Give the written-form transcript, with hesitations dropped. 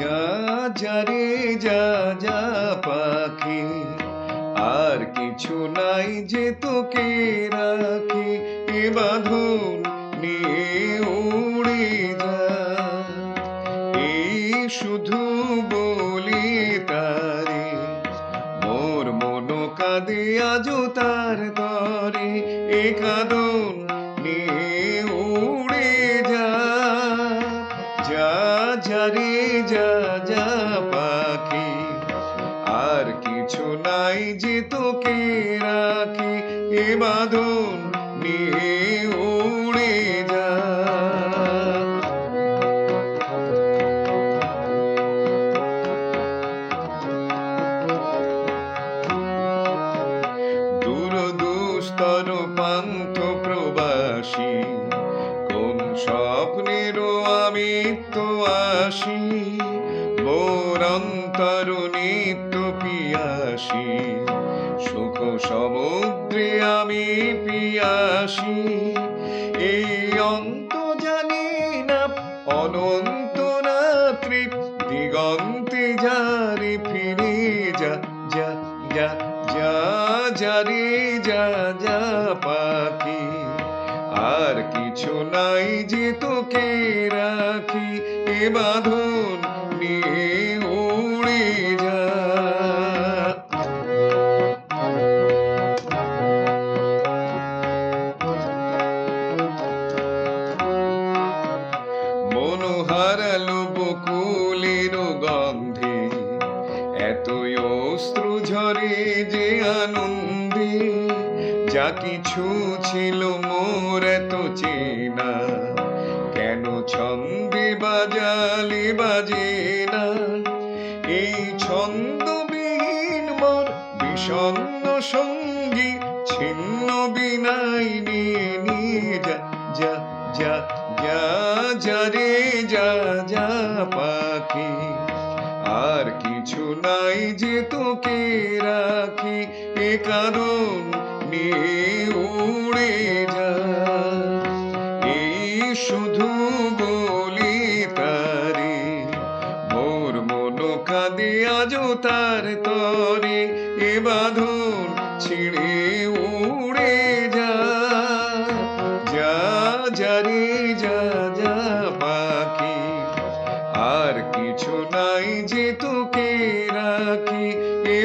যা যা রে যা যা পাখি, আর কিছু নাই যে তোকে রাখি, এ বাঁধন নিয়ে উড়ে যা। এই শুধু বলি তারে, মোর মন কাঁদে আজও তার তরে, এ কাঁদন নিয়ে উড়ে যা। যা যা রে যা যা পাখি, আর কিছু নাই যে তোকে রাখি, এ বাঁধন নিয়ে উড়ে যা। দূর দুস্তর পান্থ প্রবাসী, কোন স্বপ্নেরও আমি তো আসি, মোর অন্তর নিত্য পিয়াসী, সুখ সমুদ্রে আমি পিয়াসী। এই অন্ত জানি না অনন্ত রাত্রি, দিগন্তে যারে ফিরে যা যা যা যা যা রে যা যা পাখি, আর কিছু নাই যে তোকে রাখি, এ বাঁধন নিয়ে উড়ে যা। মন হারালো বকুলের গন্ধে, এতই অশ্রু ঝরে যে আনন্দে, যা কিছু ছিল মোর এত চেনা, কেন ছন্দে বাজালে বাজে না। এই ছন্দবিহীন মন বিষণ্ণ সঙ্গী, ছিন্ন বিনাই নিয়ে নিয়ে যা যা যা যা যা রে যা যা পাখি, আর কিছু নাই যে তোকে রাখি, এ কাঁদন নিয়ে উড়ে যা। এই শুধু বলি তারে, মোর মন কাঁদে আজও তার তরে, এ বাঁধন ছিঁড়ে উড়ে যা। যা যা রে যা যা পাখি, আর কিছু নাই যে তোকে রাখি, এ